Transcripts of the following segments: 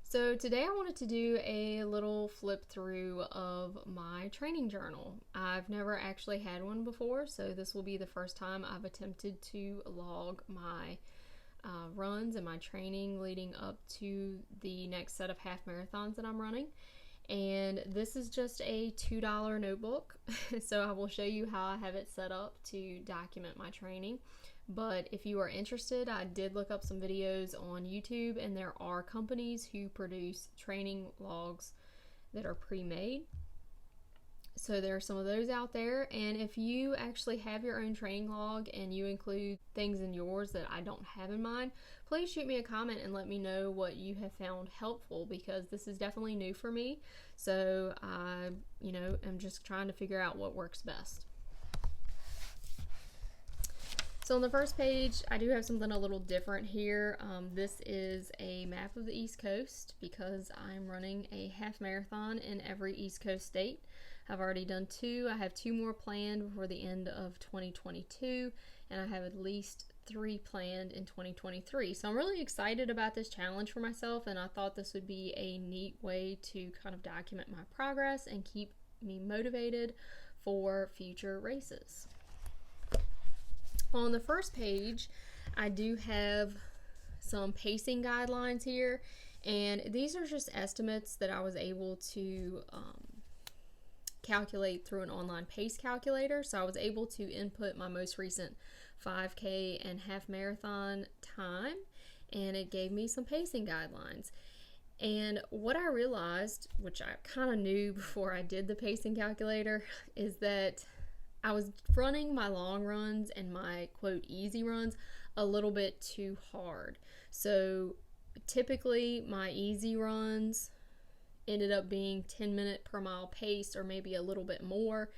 So today I wanted to do a little flip through of my training journal. I've never actually had one before, so this will be the first time I've attempted to log my runs and my training leading up to the next set of half marathons that I'm running. And this is just a $2 notebook, so I will show you how I have it set up to document my training. But if you are interested, I did look up some videos on YouTube, and there are companies who produce training logs that are pre-made. So there are some of those out there, and if you actually have your own training log and you include things in yours that I don't have in mine, please shoot me a comment and let me know what you have found helpful, because this is definitely new for me. So I, am just trying to figure out what works best. So on the first page, I do have something a little different here. This is a map of the East Coast because I'm running a half marathon in every East Coast state. I've already done 2. I have 2 more planned before the end of 2022, and I have at least 3 planned in 2023. So I'm really excited about this challenge for myself, and I thought this would be a neat way to kind of document my progress and keep me motivated for future races. On the first page, I do have some pacing guidelines here, and these are just estimates that I was able to calculate through an online pace calculator. So I was able to input my most recent 5K and half marathon time, and it gave me some pacing guidelines. And what I realized, which I kind of knew before I did the pacing calculator, is that I was running my long runs and my quote easy runs a little bit too hard. So typically my easy runs ended up being 10-minute per mile pace, or maybe a little bit more.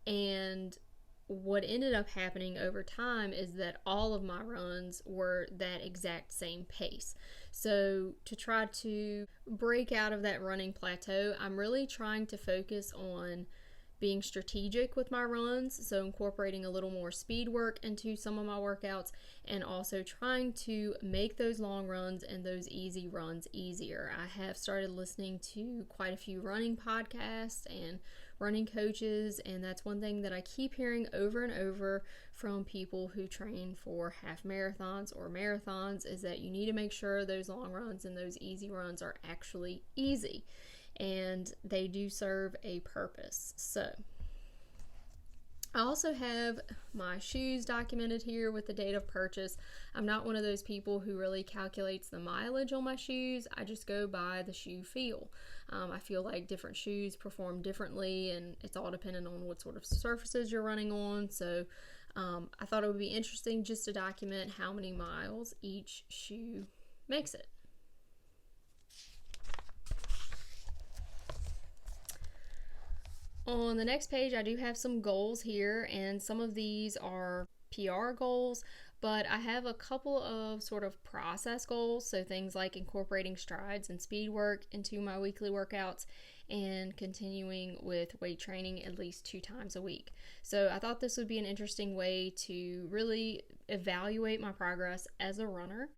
And what ended up happening over time is that all of my runs were that exact same pace. So to try to break out of that running plateau, I'm really trying to focus on being strategic with my runs, so incorporating a little more speed work into some of my workouts, and also trying to make those long runs and those easy runs easier. I have started listening to quite a few running podcasts and running coaches, and that's one thing that I keep hearing over and over from people who train for half marathons or marathons, is that you need to make sure those long runs and those easy runs are actually easy. And they do serve a purpose. So I also have my shoes documented here with the date of purchase. I'm not one of those people who really calculates the mileage on my shoes. I just go by the shoe feel. I feel like different shoes perform differently, and it's all dependent on what sort of surfaces you're running on. So I thought it would be interesting just to document how many miles each shoe makes it. On the next page, I do have some goals here, and some of these are PR goals, but I have a couple of sort of process goals, so things like incorporating strides and speed work into my weekly workouts and continuing with weight training at least 2 times a week. So I thought this would be an interesting way to really evaluate my progress as a runner.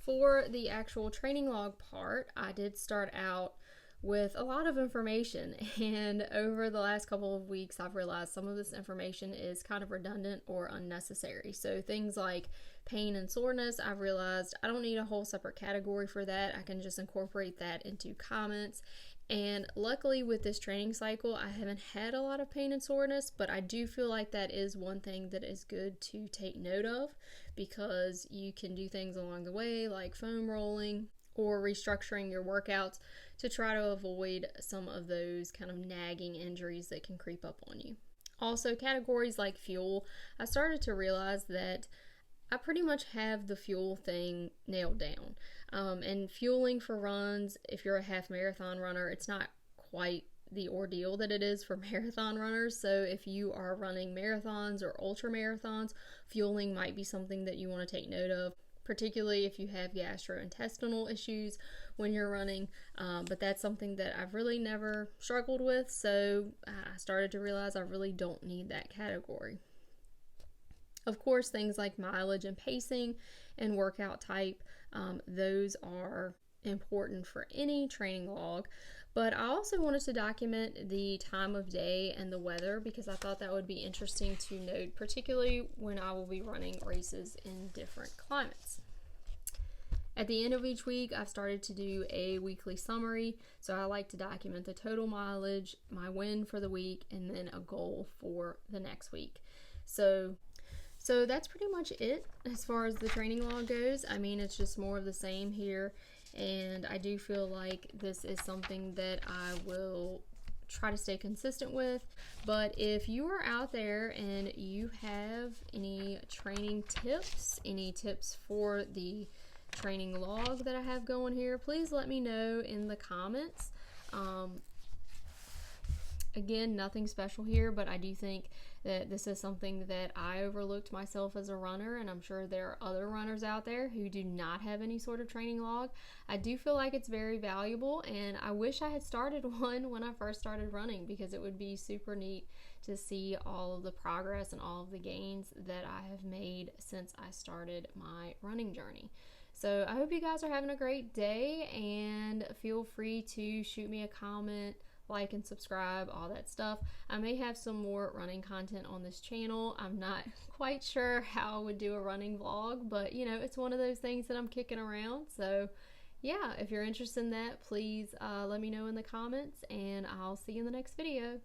For the actual training log part, I did start out with a lot of information, and over the last couple of weeks I've realized some of this information is kind of redundant or unnecessary. So things like pain and soreness, I've realized I don't need a whole separate category for that. I can just incorporate that into comments. And luckily with this training cycle, I haven't had a lot of pain and soreness, but I do feel like that is one thing that is good to take note of, because you can do things along the way like foam rolling or restructuring your workouts to try to avoid some of those kind of nagging injuries that can creep up on you. Also, categories like fuel, I started to realize that I pretty much have the fuel thing nailed down. And fueling for runs, if you're a half marathon runner, it's not quite the ordeal that it is for marathon runners. So if you are running marathons or ultra marathons, fueling might be something that you want to take note of, particularly if you have gastrointestinal issues when you're running. But that's something that I've really never struggled with, so I started to realize I really don't need that category. Of course, things like mileage and pacing and workout type, those are important for any training log. But I also wanted to document the time of day and the weather because I thought that would be interesting to note, particularly when I will be running races in different climates. At the end of each week, I've started to do a weekly summary. So I like to document the total mileage, my win for the week, and then a goal for the next week. So that's pretty much it as far as the training log goes. I mean, it's just more of the same here, and I do feel like this is something that I will try to stay consistent with. But if you are out there and you have any training tips, any tips for the training log that I have going here, please let me know in the comments. Again, nothing special here, but I do think that this is something that I overlooked myself as a runner, and I'm sure there are other runners out there who do not have any sort of training log. I do feel like it's very valuable, and I wish I had started one when I first started running because it would be super neat to see all of the progress and all of the gains that I have made since I started my running journey. So I hope you guys are having a great day, and feel free to shoot me a comment, like and subscribe, all that stuff. I may have some more running content on this channel. I'm not quite sure how I would do a running vlog, but you know, it's one of those things that I'm kicking around. So yeah, if you're interested in that, please let me know in the comments, and I'll see you in the next video.